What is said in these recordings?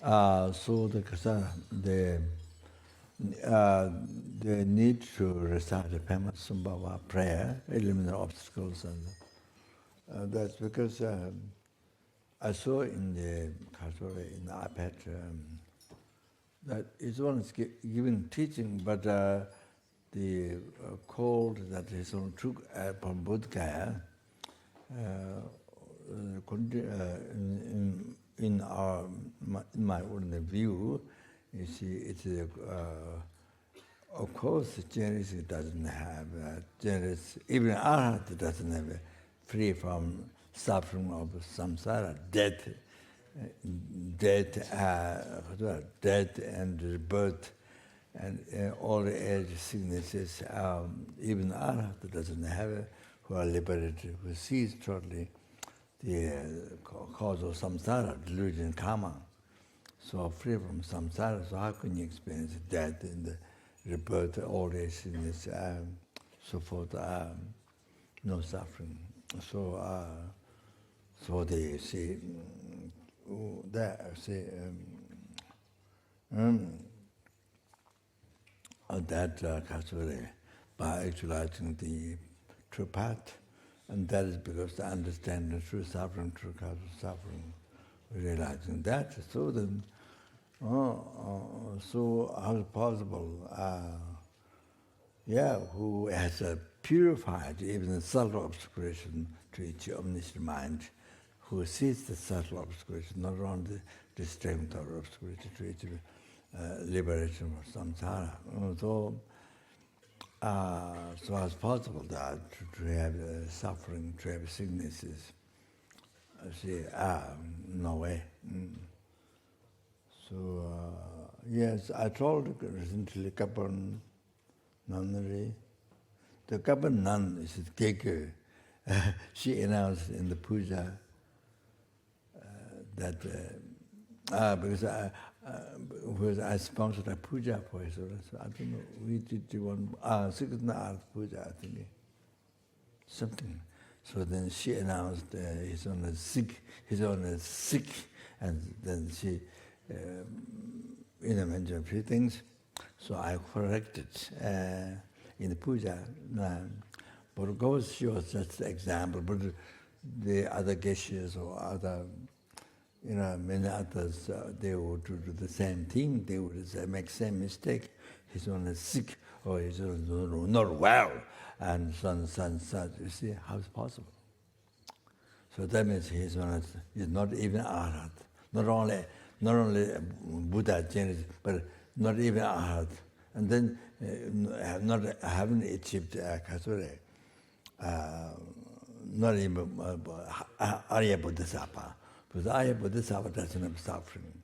So they need to recite the Padmsasmbhava prayer, eliminate obstacles, and that's because I saw in the in the iPad that it's one giving teaching, but the call that is on took from Bodh Gaya, in my own view, you see, it's of course generous doesn't have generous, even Arhat doesn't have free from suffering of samsara, death, death and birth, and all the age sicknesses. Even Arhat doesn't have it, who are liberated, who sees totally the cause of samsara, delusion, karma. So free from samsara, so how can you experience death and rebirth, old age, sickness, so forth, no suffering. So, so they say, that Kasuri, by actualizing the true path, and that is because to understand the true suffering, true cause of suffering, realizing that. So then, so how is possible? Who has purified even the subtle obscuration to its omniscient mind, who sees the subtle obscuration, not only the strength of obscurity to its liberation from samsara. So it's possible that to have suffering, to have sicknesses, no way. So, yes, I told recently Kapan nunnery. The Kapan nun is Keke. She announced in the puja that because I sponsored a puja for her, so I don't know, we did one, Sikhism art puja, I think, something. So then she announced he's on a sick, and then she mentioned a few things. So I corrected in the puja. But of course she was just an example, but the other geshes or other, many others, they would do the same thing. They would make same mistake. He's only sick, or he's not well, and son. You see, how is possible? So that means he's not even Arhat. Not only Buddha genesis, but not even Arhat. And then haven't achieved Kasure, not even Arya Bodhisattva. Because Arya Bodhisattva doesn't have suffering.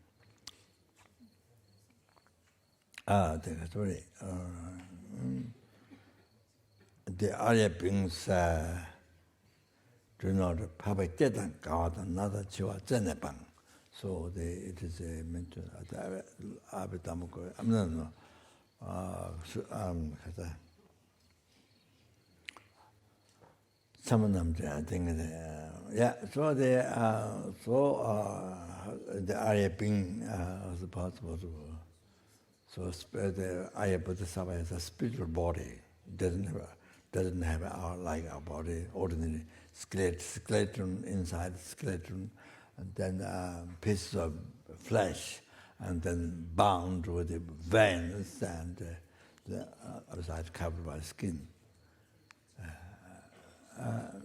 The Arya beings do not have a ketan God, another chiva zenepang. So it is mentioned at Abhidhamma. No. Some of them, I think, so the Arya being is possible to. So the Arya Bodhisattva has a spiritual body. Doesn't have like our body, ordinary skeleton inside skeleton, and then pieces of flesh, and then bound with the veins, and the outside covered by skin.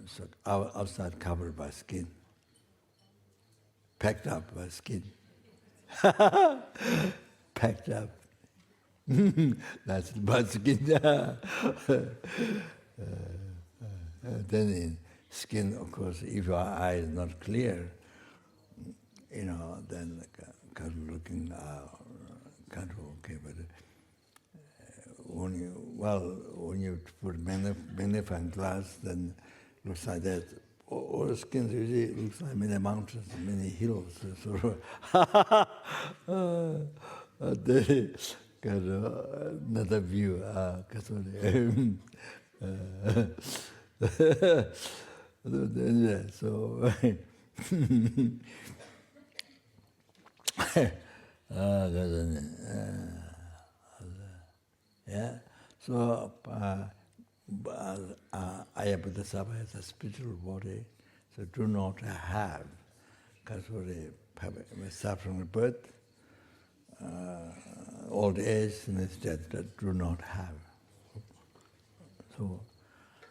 So outside covered by skin, packed up by skin, packed up. That's by skin. Then in skin, of course, if your eye is not clear, then kind of looking kind of okay. But when you put magnifying glass, then looks like that. All the skin usually looks like many mountains, many hills. Sort of. They got another view. So Yeah. So Ayapodasabha has a spiritual body, so do not have, because we suffer from birth, old age, and death, that do not have.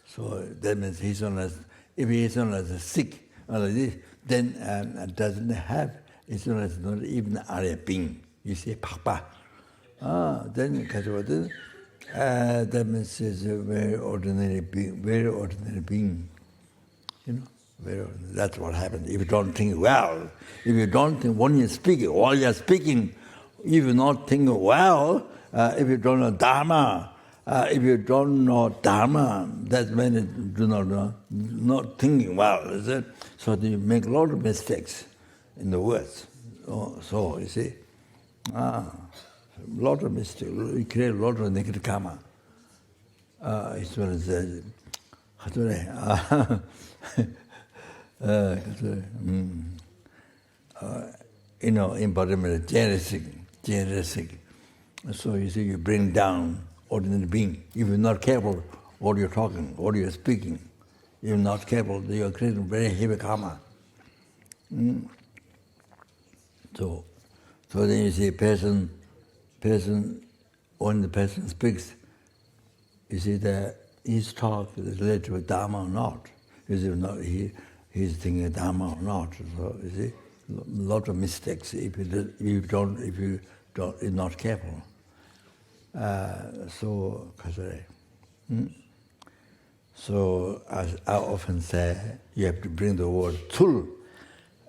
So that means he's only, if he is only sick, then doesn't have, it's not even Arya being. You say Papa. Then that means it's a very ordinary being, you know, very ordinary. That's what happens. If you don't think well, if you don't think when you're speaking, while you're speaking, if you not think well, if you don't know dharma, if you don't know dharma, that's when you do not know, not thinking well, is it? So you make a lot of mistakes in the words. So you see, a lot of mistakes. You create a lot of negative karma. It's what it says. Embodiment, generous. So you see, you bring down ordinary being. If you're not careful, what you're talking, what you're speaking, you're not careful, you're creating very heavy karma. So then you see person, when the person speaks, you see that his talk is related to Dharma or not. You see, not he's thinking Dharma or not. So you see, a lot of mistakes if you're not careful. So as I often say, you have to bring the word tsul,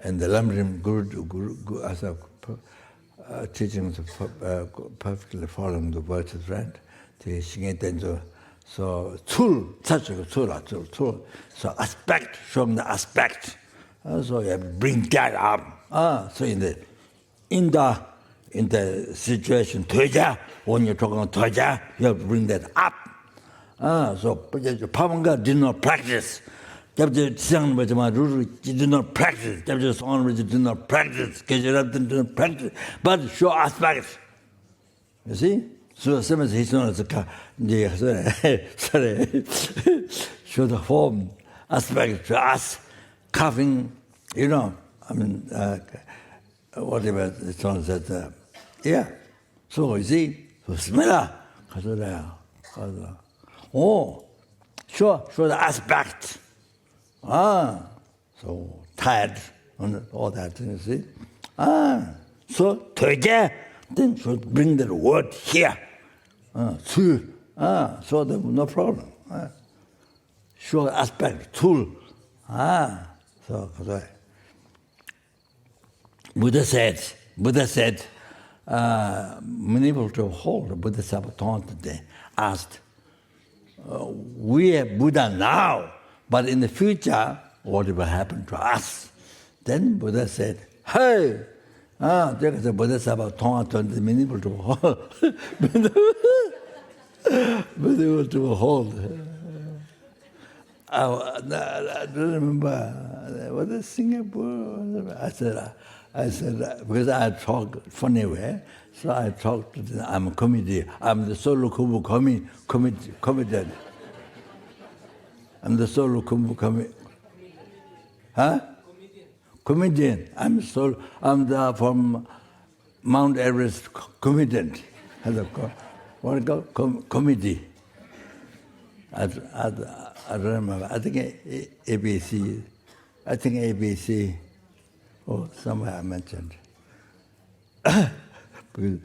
and the lamrim guru as a teachings perfectly following the virtuous friend. So tsul, tsul. So aspect, showing the aspect. So you have to bring that up. So in the situation, tuja, when you're talking about tuja, you have to bring that up. So Pavanga did not practice. Did not practice. Did not practice. Did not practice. But show aspects. You see? So same as he's known as show the form aspect to us, coughing, you know. I mean, whatever it's on that. Yeah. So you see, so smell. Oh, show the aspect. So tired and all that, you see. So together, then should bring the word here. So there no problem. Show aspect, tool. So Buddha said, many people to hold Buddha Sabbaton today asked, we are Buddha now, but in the future, what will happen to us? Then Buddha said, hey, there's a Buddha Sabbaton, many people to hold. Many people to hold. I don't remember, was it Singapore? I said, because I talk funny way, so I talked to them. I'm a comedian. I'm the solo comedian. I'm the solo comedian. Huh? Comedian. I'm from Mount Everest comedian. What is it called? Comedy. I don't remember. I think ABC. ABC. Oh, somewhere I mentioned.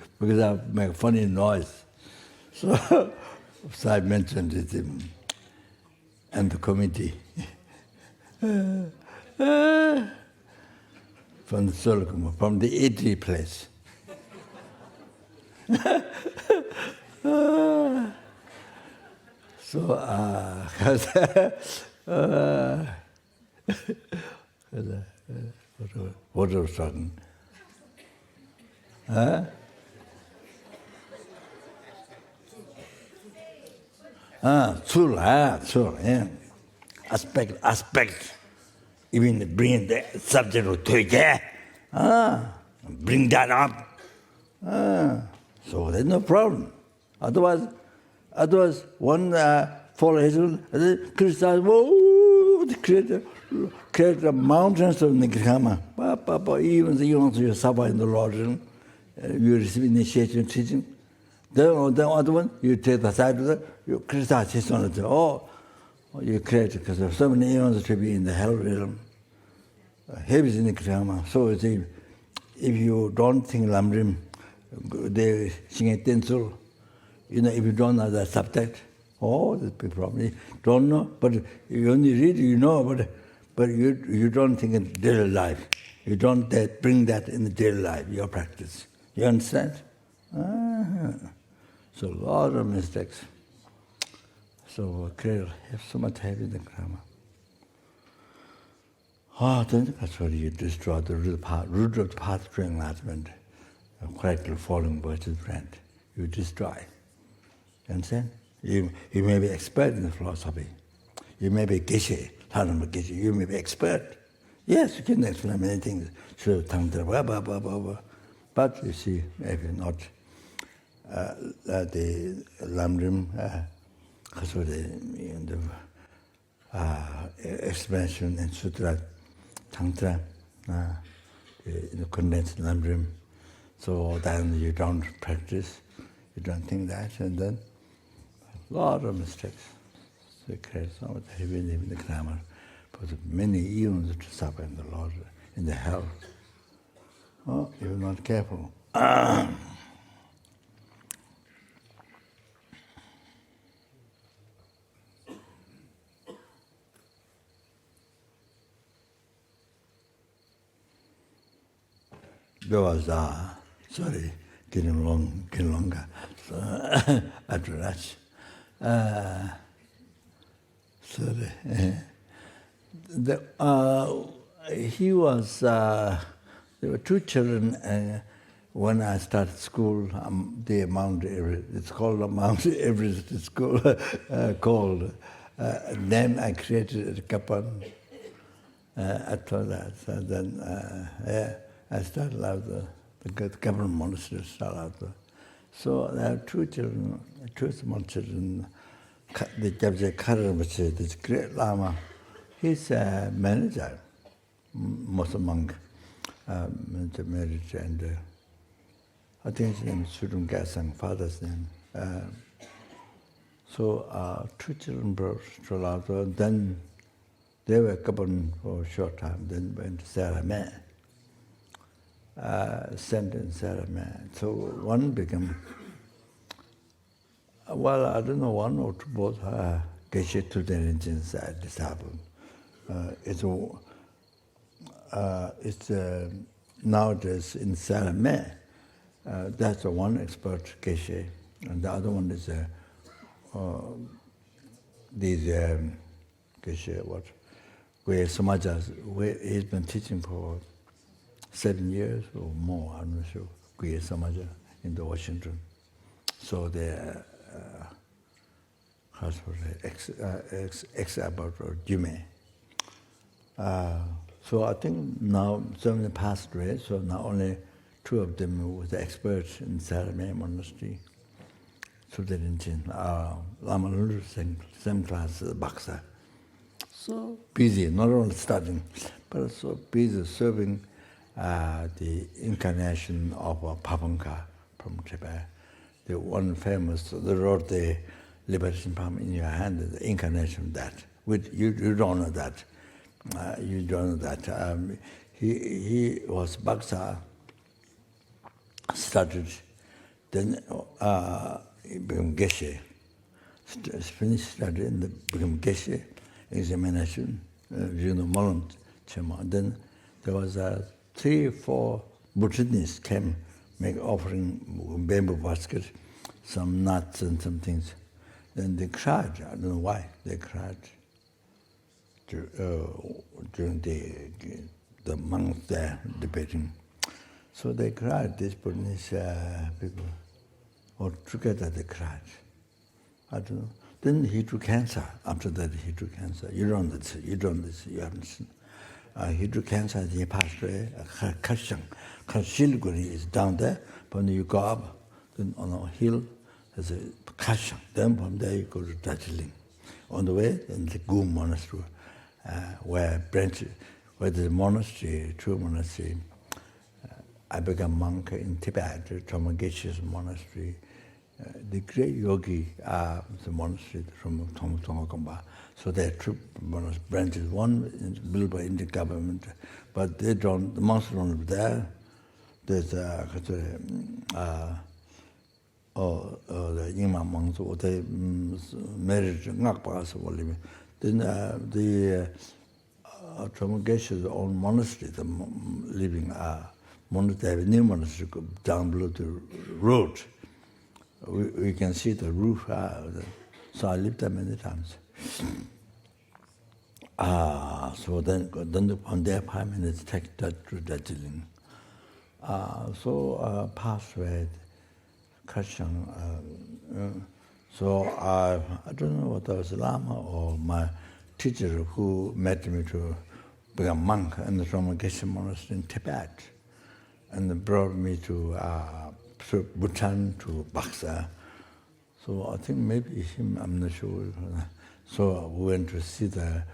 because I make funny noise. So I mentioned it and the committee. From the Solomon, from the Italy place. So, what was talking? Tsul, yeah. Aspect. Even bring the subject of Toja. Bring that up. So there's no problem. Otherwise one follows Krishna, whoa, create the mountains of Nigrama. Even you suffer in the Lord, you receive initiation teaching. Then other one, you take the side of the Krishna teaches on it. Oh, you create, because there's so many eons to be in the hell realm. Heavy in the Nigrama. So if you don't think lamrim, they sing a tsul. If you don't know the subject, that's a big problem. You don't know, but you only read, you know, but you don't think in daily life. You don't bring that in the daily life, your practice. You understand? So a lot of mistakes. So have so much heavy in the grammar. Then that's why you destroy the root of the path to enlightenment, correctly following virtuous friend. You destroy. You understand? You may be expert in the philosophy. You may be geshe, you may be expert. Yes, you can explain many things. But you see, if you're not the lamrim, the expansion in sutra, tantra, the condensed lamrim, so then you don't practice, you don't think that, and then a lot of mistakes. So it creates so much heavy in the grammar, but many eons to suffer in the Lord, in the hell. Oh, you're not careful. Sorry, getting longer. So, after that. Sorry. He was, there were two children when I started school, the Mount Everest, it's called the Mount Everest school, called. Then I created a Kapan after that. So then, I started out the government monastery started out. So I have two children, two small children. The Rinpoche, this great Lama, he's a manager, Muslim monk, married, and I think his name is Sudum Gasang, father's name. So two children brought to Lama. Then they were a couple for a short time. Then went to Sarah sent in Sarah. So one became, well, I don't know, one or two, both geshe to the engines disciple. It's nowadays in Sarah. That's the one expert geshe, and the other one is these geshe, where Samajas, where he's been teaching for 7 years or more, I'm not sure, Guye Samaja in the Washington. So they're ex-abbot or Jume. So I think now some of them passed away, so now only two of them were the experts in Saramay Monastery. So they didn't Lama Lulu, same class as Baksa. So busy, not only studying, but so busy serving the incarnation of Papanka from Tibet. The one famous, they wrote the liberation palm in your hand, the incarnation of that. You don't know that. You don't know that. He was Baksa, started, then he became Geshe. Finished study and became Geshe, examination, Molon Chema. Then there was 3 or 4 Buddhists came, make offering bamboo basket, some nuts and some things. Then they cried. I don't know why they cried during the monks there debating. So they cried. These Buddhist people, all together they cried. I don't know. Then he took cancer. After that, he took cancer. You don't this. You haven't seen. he drew cancer, he passed away. Kashang, Siliguri is down there. But when you go up, then on a hill, there's a Kashang. Then from there you go to Darjeeling. On the way, in the Goom monastery, where there's a monastery, true monastery. I became a monk in Tibet, Tramageshi's monastery. The great yogi are the monastery from Tongakamba. So there are two branches. One is built by Indian government, but they don't. The monks don't live there. There's the Yingma monks, or they married Ngakpas or living. Then the Tramageshi's own monastery, the living monastery, new monastery down below the road. We can see the roof. So I lived there many times. So then on their 5 minutes take that to Darjeeling. So passed away, Kashang. So I don't know whether it was Lama or my teacher who met me to become monk in the Tramageshi monastery in Tibet, and brought me to Bhutan, to Baksa. So I think maybe him, I'm not sure. So we went to see the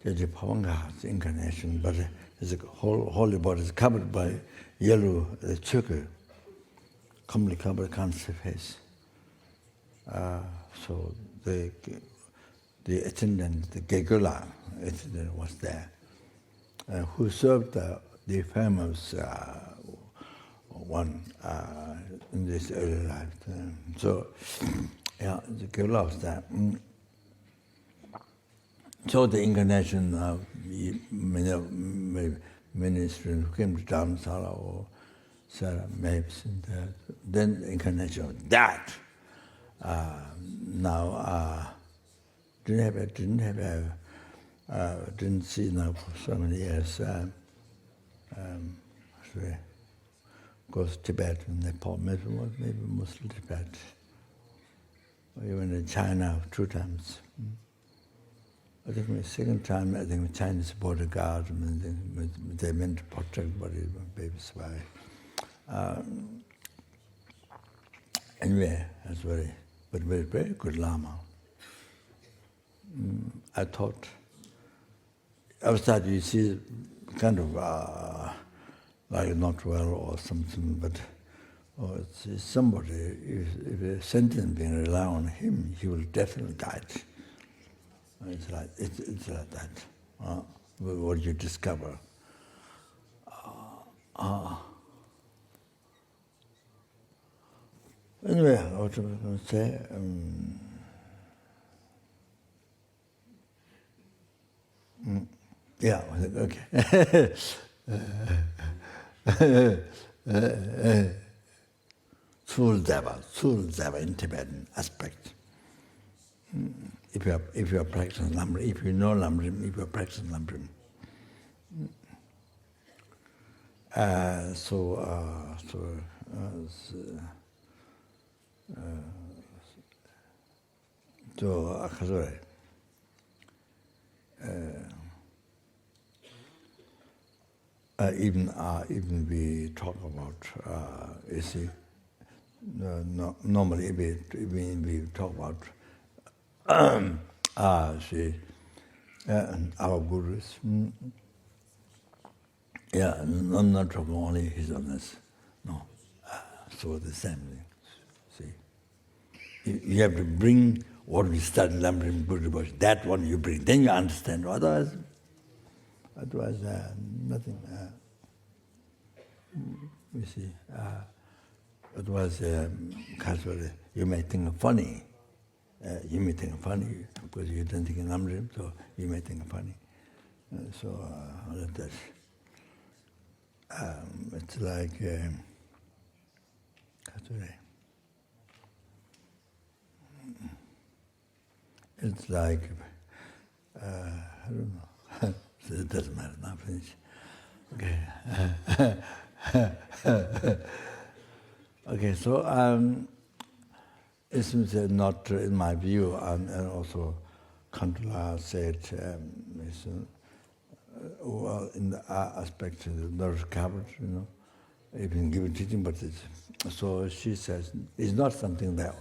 Pavanga's incarnation, but his holy body is covered by yellow choker, completely covered, can't see face. So the attendant, the Gegula attendant was there, who served the famous one in this early life. So, yeah, the Gegula was there. So the incarnation of many students who came to Dharamsala or Sarah Mapes, and then the incarnation of that. Now didn't see now for so many years. Goes to Tibet and Nepal, maybe mostly Tibet. Or even in China 2 times. I think the second time, I think Chinese border guard, they meant to protect body babies by. Anyway, that's very good Lama. I thought, outside you see kind of like not well or something, but it's somebody, if a sentient being rely on him, he will definitely guide. It's like that. What you discover. Anyway, what I was going to say. Yeah, okay. Tsul in Tibetan aspect. If you are practicing lamrim, if you know lamrim, if you are practicing lamrim. Even we talk about, you see, normally we talk about our gurus. Yeah, I'm not talking only his owners. No, so the same thing. See, you have to bring what we study lamrim Rinpoche. That one you bring, then you understand. Otherwise, nothing. You see, otherwise, casually, you may think funny. You may think funny because you don't think lamrim, so you may think funny. That's. It's like it's like I don't know. It doesn't matter. Now finish. Okay. Okay. So it seems not in my view, and also Kantula said well, in the aspect of not recovered, even given teaching, but so she says, it's not something that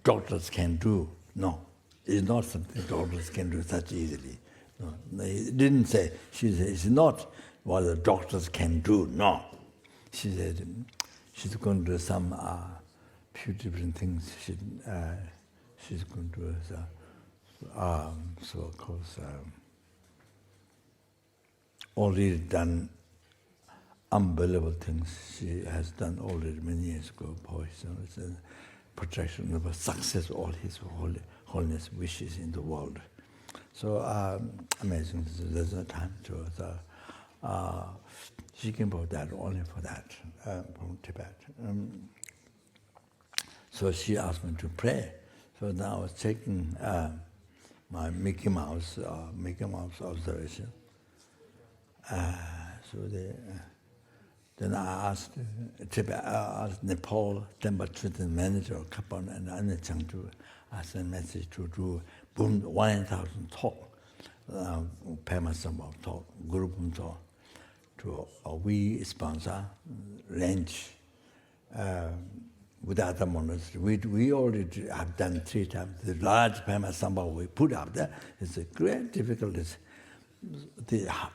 doctors can do. No, it's not something doctors can do such easily. No, he didn't say, she said, it's not what the doctors can do, no. She said, she's going to do some few different things. She's going to do so of course, already done unbelievable things. She has done already many years ago. It's a projection of the success of all his holiness wishes in the world. So amazing. There's no time to. She came for that, only for that, from Tibet. So she asked me to pray. So now I was taking my Mickey Mouse observation. So then I asked Tibet, I asked Nepal Temple Treatment Manager Kapan and Anachang to ask a message to do 1,000 talk, Padmsasmbhava talk, group talk, to we sponsor range with other monasteries. We already have done 3 times. The large Padmsasmbhava we put up there is a great difficulty.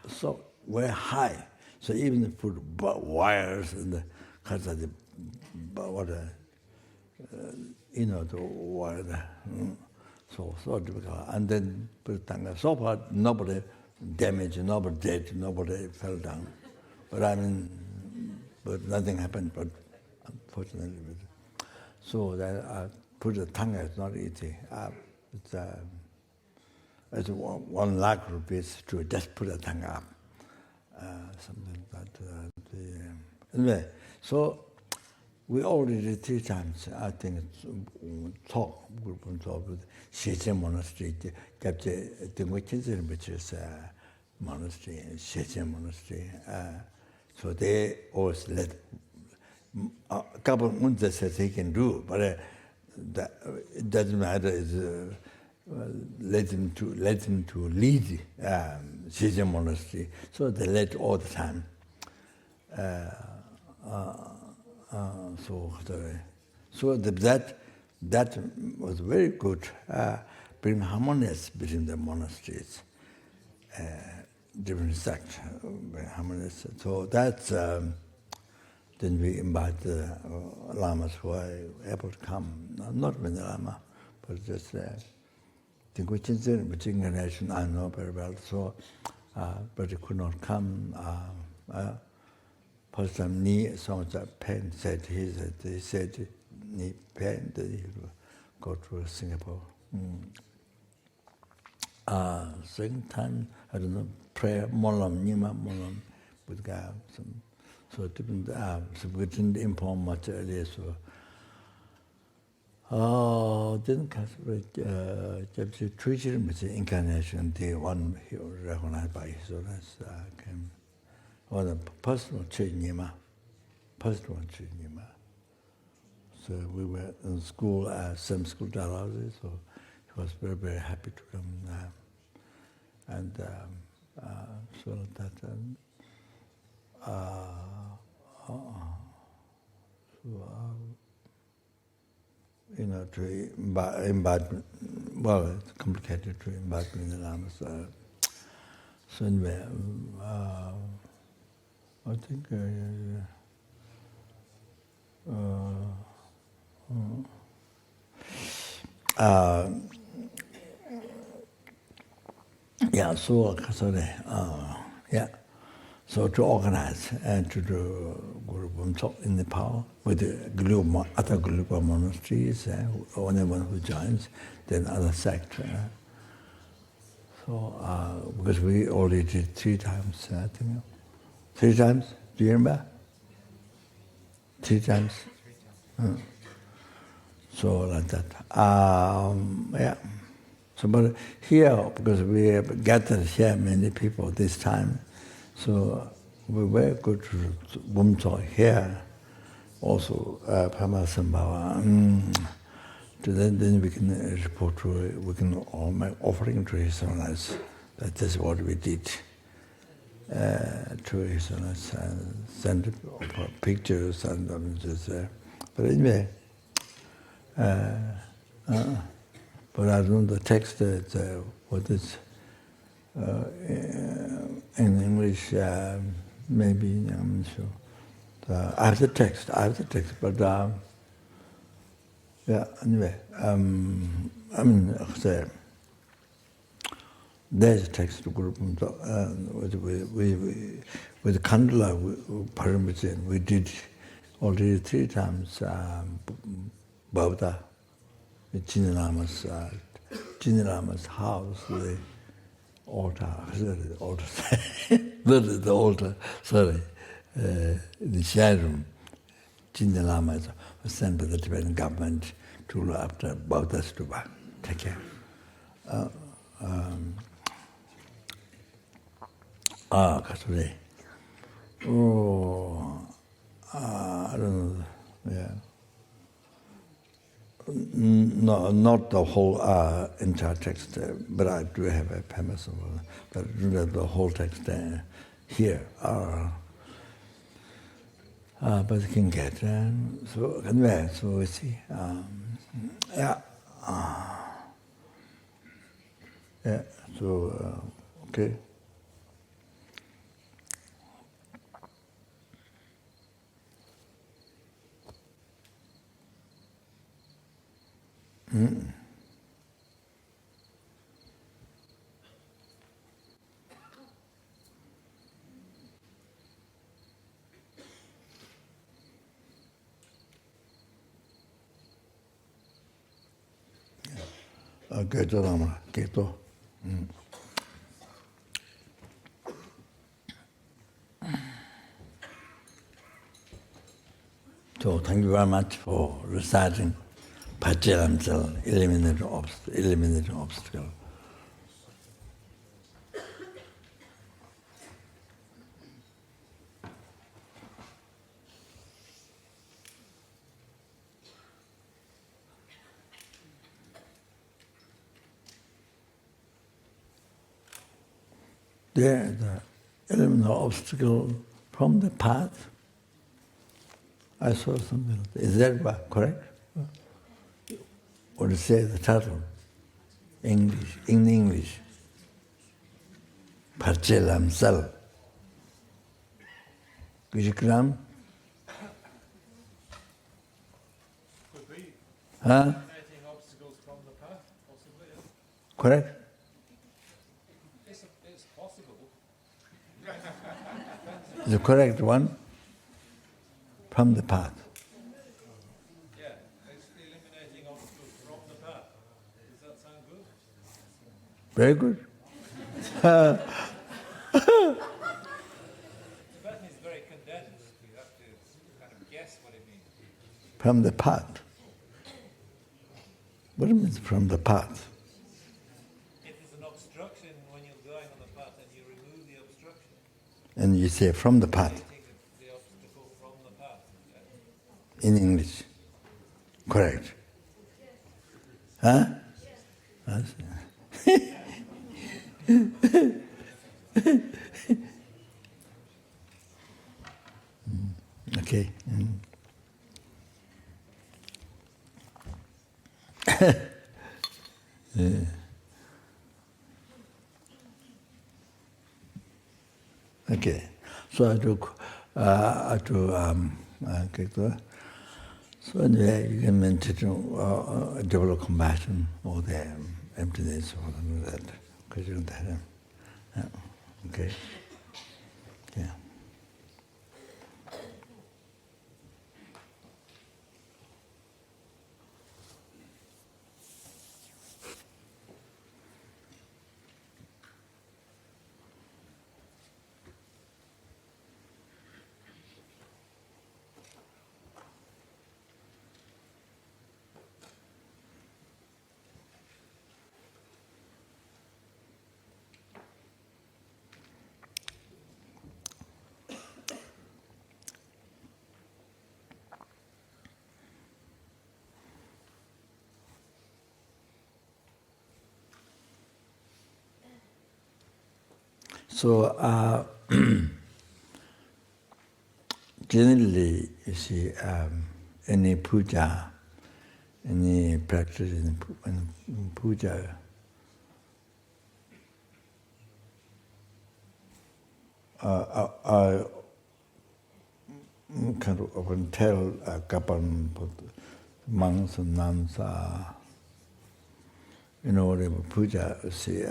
So very high. So even if you put wires and the the wire, so difficult. And then so far nobody damaged, nobody dead, nobody fell down. But nothing happened. But unfortunately, so that I put the tongue is not easy. It's 1 lakh rupees to just put the tongue up. Something like that. Anyway, so we already did 3 times, I think, talk, group talk with Sentient monastery, which is monastery, Sentient monastery. So they always let a couple of months says he can do, but it doesn't matter. Let them to lead Sentient monastery, so they let all the time. So that was very good, bring harmonious between the monasteries, different sects, very harmonious. So that's then we invite the lamas who are able to come, not many lama, but just which incarnation I know very well. So, but he could not come. First time knee, so much pain. He said knee pain that he would go to Singapore. Second time, I don't know, prayer, molam, nima, molam, with God. So different. So we didn't inform much earlier. So didn't consider treated with the incarnation. The one he recognized by his owners came. Or the personal Nima. So we were in school, same school Dalai, so he was very, very happy to come. And so that, to invite, well, it's complicated to invite the lamas. So anyway, I think so to organize and to do Guru talk in Nepal with the other group of monasteries, anyone who joins, then other sect. So because we already did 3 times, I think. 3 times? Do you remember? 3 times? So like that. So but here, because we have gathered here many people this time, so we were good to Bum talk here, also Padmsasmbhava. Then we can report to we can all make offering to His Holiness. That is what we did. to his send pictures and just. But anyway, but I don't know the text. What is in English? Maybe I'm not sure. I have the text. But yeah. Anyway, I mean, there's a text group with Kandala Paramita. We did already 3 times Bhavata, Jin Lama's house, the altar, the altar, sorry, the share room. Jin Lama was sent by the Tibetan government to look after Bhavata Stupa. Take care. Kasuri. I don't know. Yeah. No, not the whole entire text, but I do have a premise of but the whole text here. But you can get so anyway. So we see. Yeah. Yeah. So okay. Good, Lama. Keto. So thank you very much for reciting Padmsasmbhava, eliminating obstacle. There, the eliminate obstacle from the path. I saw something. Is that correct? Or to say the title, English, in English, Padmsasmbhava. Vijagram? Could be. Huh? Eliminating obstacles from the path, possibly. Yeah. Correct? It's possible. The correct one? From the path. Yeah, it's eliminating obstacles from the path. Does that sound good? Very good. Tibetan is very condensed. You have to kind of guess what it means. From the path. What do you mean from the path? If there's an obstruction when you're going on the path, then you remove the obstruction. And you say from the path. Eliminating the obstacle from the path. Yeah. In English. Correct. Huh? Okay. Yeah. Okay. So so anyway, you can meditate develop compassion or the emptiness or that. Because you that. Yeah. Okay. Yeah. So generally, you see, any puja, any practice in puja, I kind of often tell a couple monks and nuns, puja, see,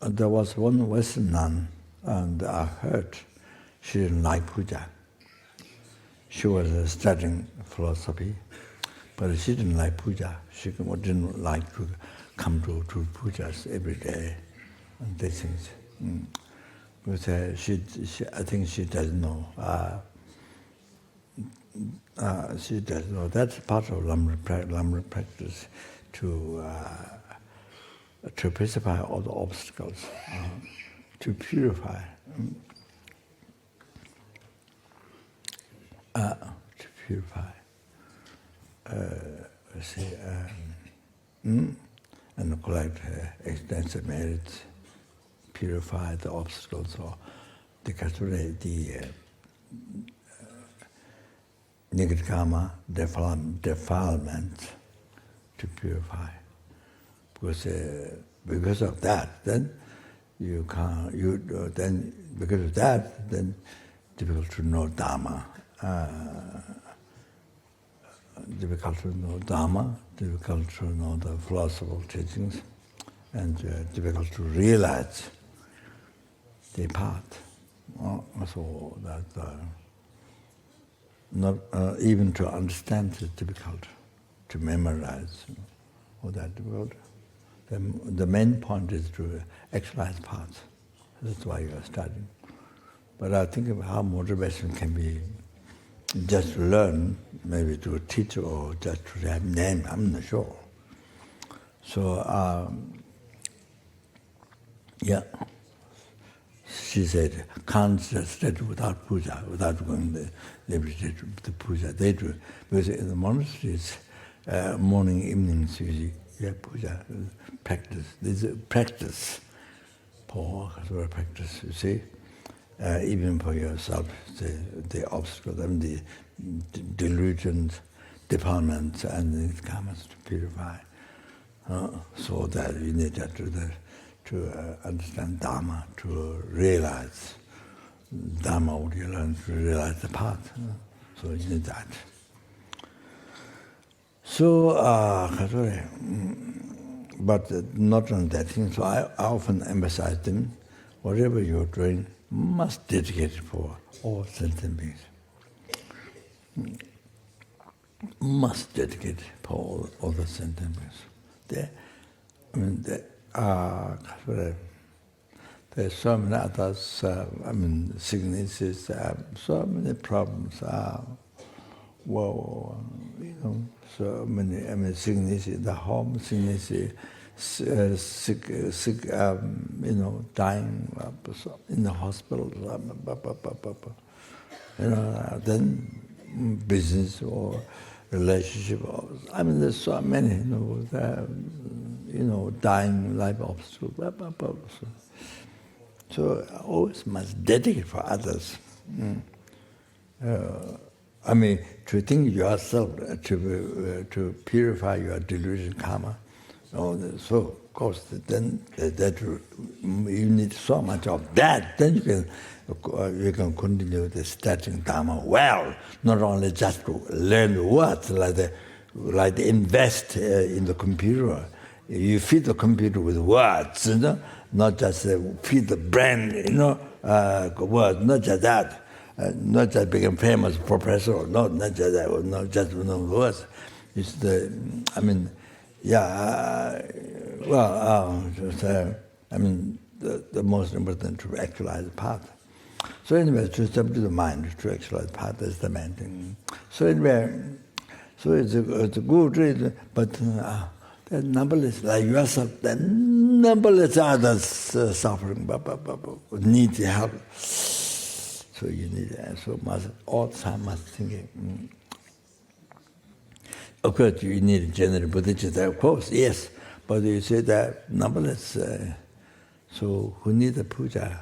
there was one Western nun, and I heard she didn't like puja. She was studying philosophy, but she didn't like puja. She didn't like to come to pujas every day and these things. But I think she doesn't know. She doesn't know. That's part of lamrim practice to pacify all the obstacles, to purify. And collect extensive merits, purify the obstacles, or the negative karma, defilement, to purify. Because of that, then you can't. Then because of that, then difficult to know dharma. Difficult to know dharma. Difficult to know the philosophical teachings, and difficult to realize the path. So that not even to understand is difficult. To memorize, all that difficult. The main point is to actualize paths. That's why you are studying. But I think of how motivation can be just to learn, maybe to teach or just to have name, I'm not sure. So, she said, can't just study without puja, without going to puja. They do, because in the monasteries, morning, evenings, usually, puja, practice. This is practice, practice, you see. Even for yourself, the obstacles, the delusions, defilements, and the karmas to purify. So that you need to understand dharma, to realize dharma, what you learn, to realize the path. So you need that. So, but not on that thing. So I often emphasize them, whatever you're doing, must dedicate it for all sentient beings. Must dedicate it for all the sentient beings. There's so many others, sicknesses, so many problems. So many sicknesses, the home sicknesses, sick, dying in the hospital, then business or relationship. There's so many, dying life obstacles. So always must dedicate for others. To think yourself, to purify your delusion karma. So, of course, then that you need so much of that. Then you can continue the studying dharma well. Not only just to learn the words, like invest in the computer. You feed the computer with words, not just feed the brain, words. Not just that. Not just become famous professor. Not just that. Not just words. It's the. The most important to actualize the path. So anyway, to subdue the mind, to actualize the path is the main thing. So anyway, it's a good read, but there's numberless, like yourself, there numberless others suffering, need help. So you need that. So all the time must think. Of course, you need general bodhicitta, of course, yes. But you say that numberless, so who need the puja?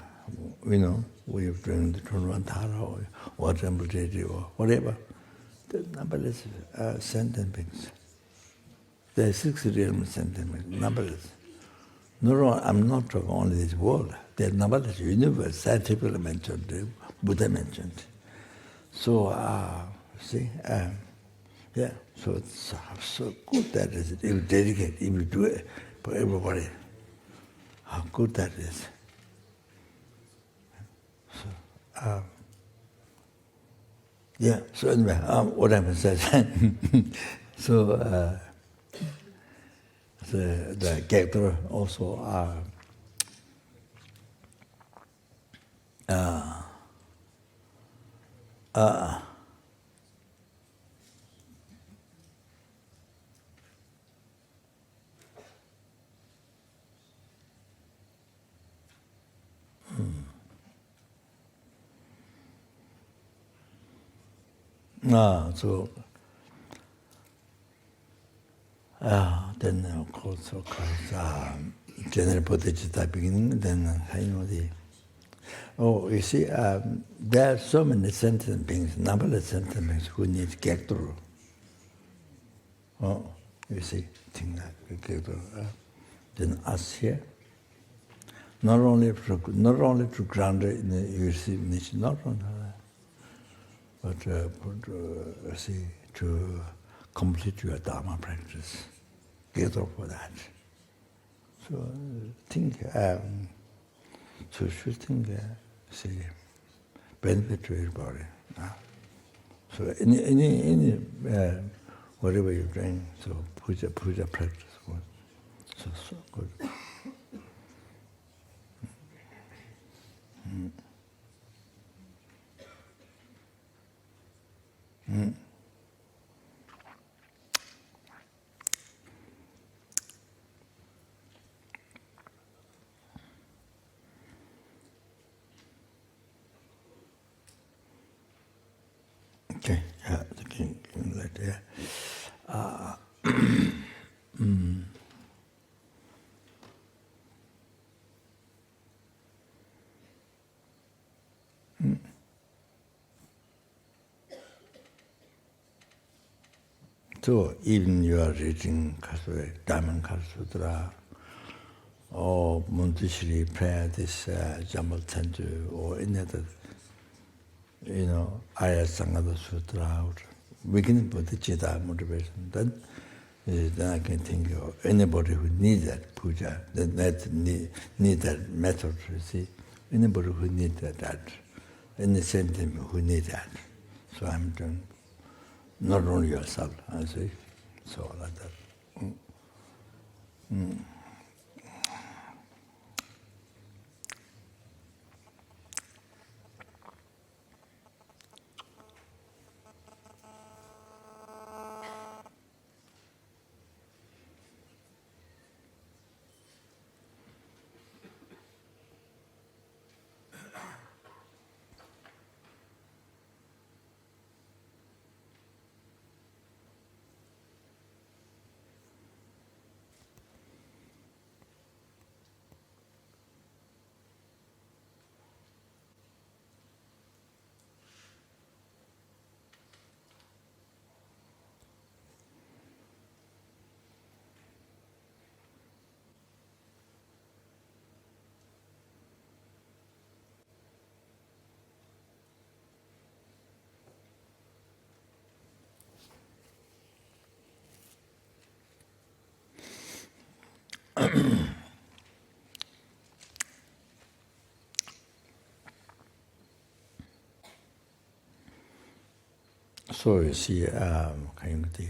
You know, we have done the Tara or Temple or whatever. The numberless sentient beings. There are 6 realms sentient beings, numberless. No, I'm not talking only this world. There are numberless universe, scientifically mentioned, Buddha mentioned. So, see, yeah, so it's so good that is. If you dedicate, if you do it for everybody, how good that is. So, yeah, so anyway, what I'm saying, so the character also so then of course general bodhicitta beginning, then you know you see, there are so many sentient beings, numberless sentient beings who need to get through. Oh, you see, things like get through. Then us here, not only to ground in the university niche, not only that, but see, to complete your dharma practice, get through for that. So think, so should think, see, benefit to everybody. So any whatever you're doing, so puja practice, so good. Okay, yeah, the king like that. So even you are reading Diamond Sutra or Montessori prayer, this Jambal Tenju, or any other, you know, Aya Sangha Sutra, or beginning bodhicitta motivation, then I can think of anybody who needs that puja, that need that method, you see. Anybody who needs that, any sentiment who needs that. So I'm doing, not only yourself, I see. So like that. So you see, kind of the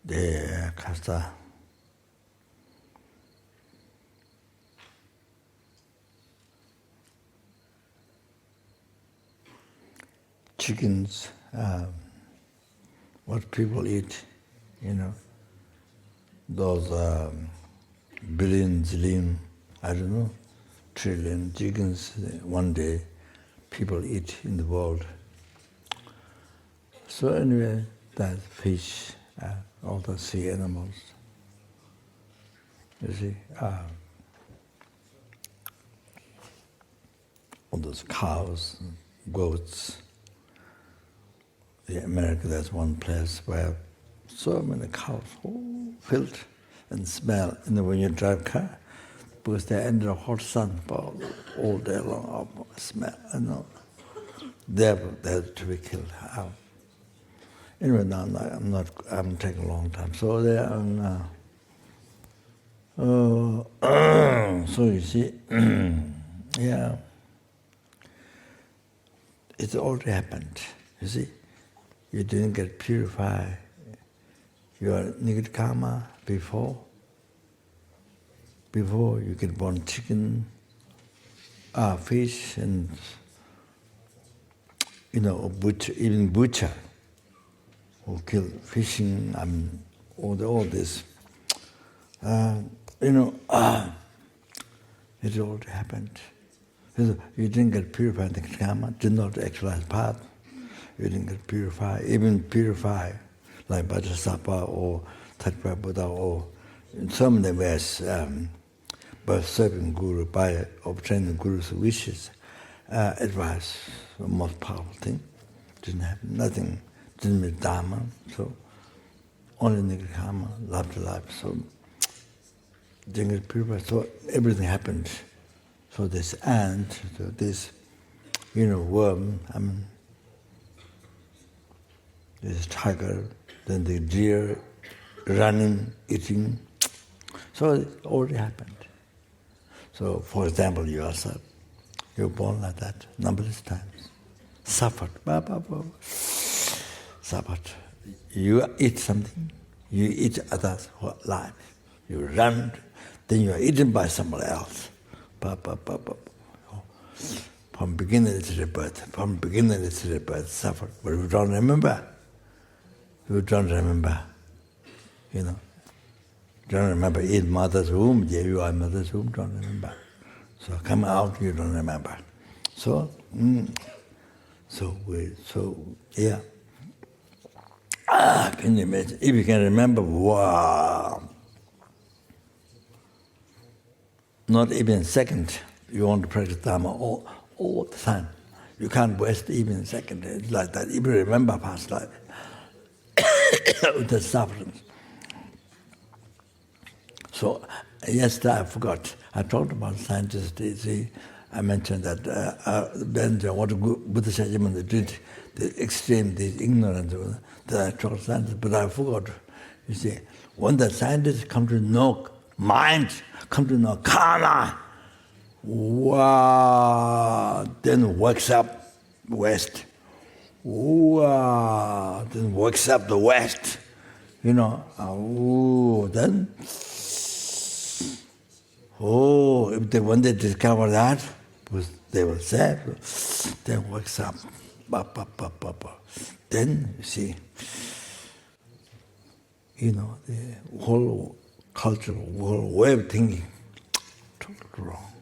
the kasta chickens, what people eat, those billion, zillion, I don't know, trillion chickens one day people eat in the world. So anyway, that fish, all the sea animals, you see, all those cows, goats. In America, there's one place where so many cows, filled and smell. And when you drive car, because they're under the hot sun all day long, smell. They're to be killed. Anyway, now I'm taking a long time. So they are. So you see, yeah, it's already happened. You see. You didn't get purified. Your negative karma before you get born chicken, fish, and even butcher who kill fishing. All this. It already happened. You didn't get purified negative karma. Did not actualize path. You didn't get purified, even purified, like Padmsasmbhava or Tathagata Buddha, or in some of the ways, by serving Guru, by obtaining Guru's wishes, advice, the most powerful thing. Didn't happen, nothing, didn't meet dharma, so only negative karma, love to life, so didn't get purified, so everything happened. So this ant, so this, worm, this tiger, then the deer running, eating. So it already happened. So, for example, you yourself, you're born like that numberless times. Suffered. Suffered. You eat something, you eat others' life. You run, then you are eaten by somebody else. From beginning to the birth, suffered. But you don't remember. You don't remember, Don't remember, in mother's womb, you are in mother's womb, don't remember. So come out, you don't remember. So, yeah. Can you imagine? If you can remember, wow. Not even a second, you want to practice dharma all the time. You can't waste even a second. It's like that. If you remember past life, the suffering. So yesterday I forgot. I talked about scientists. See, I mentioned that when they want to go, Buddha said, they did the extreme, the ignorance. That I talked scientists, but I forgot. You see, when the scientists come to know mind, come to know karma, wow, then wakes up West. Wow, then wakes up the West, then, when they discover that, they will say, then wakes up, then, you see, the whole cultural, whole way of thinking, totally wrong.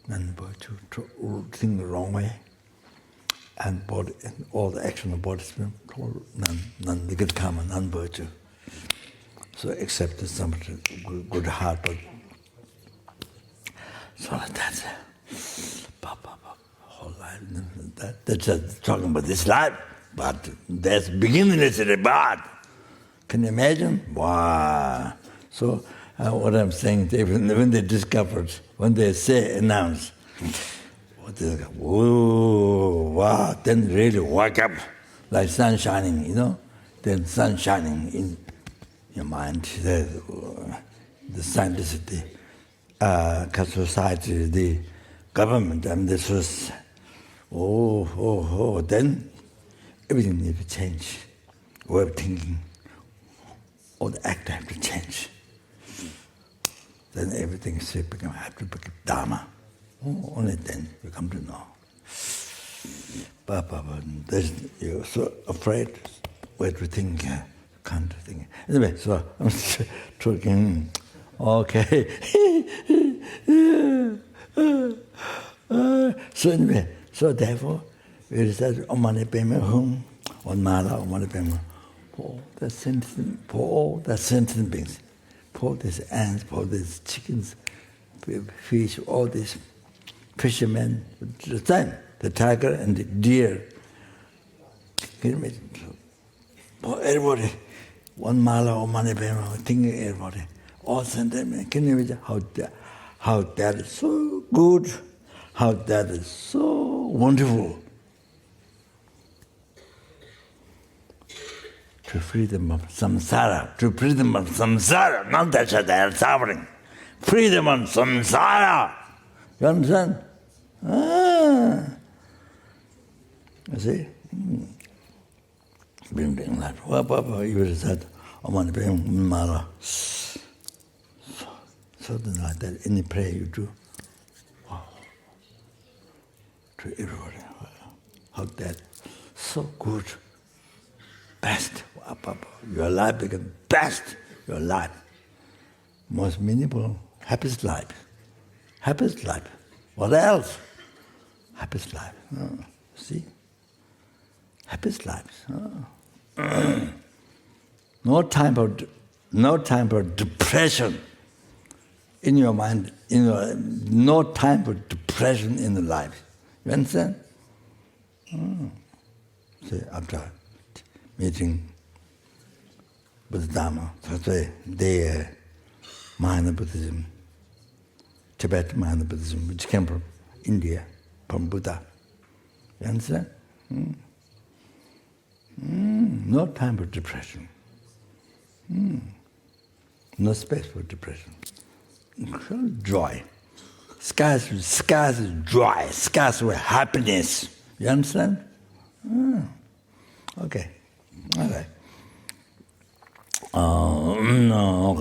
Non-virtue, think the wrong way. And body, and all the action of body, non-negative karma, non-virtue. So accepted somebody good heart, but so that's whole life. That's just talking about this life, but that's beginning is the bad. Can you imagine? Wow. So what I'm saying, when they discovered, when they announce. Whoa, wow, then really wake up like sun shining, then sun shining in your mind. The scientists, the society, the government, and this was, then everything needs to change. Way of thinking, all the act have to change. Then everything have to become dharma. Only then you come to know. But you're so afraid what to think, can't think. Anyway, so I'm talking. Okay. So anyway, so therefore, we recite Om Mani Padme Hum, Om Mala, Om Mani Padme, for all the sentient beings, for these ants, for these chickens, fish, all these fishermen, the same, the tiger and the deer. Can you imagine? For everybody, one mala or Mani Padme, thinking everybody, all sentient. Can you imagine how that is so good, how that is so wonderful? To free them of samsara, not that they are suffering. Freedom of samsara. You understand? You see? Bring that. You would have said, Om Mani Padme Mala. Something like that, any prayer you do, wow, to everybody, how that, so good, best, your life becomes best, your life, most meaningful, happiest life, what else? Happiest life, see? Happiest life. No time for depression. In your mind, no time for depression in the life. You understand? See, after meeting with Dharma, they Mahayana Buddhism, Tibet Mahayana Buddhism, which came from India, from Buddha. You understand? No time for depression. No space for depression. Joy. Skies is joy. Skies with happiness. You understand? Okay. All right. No,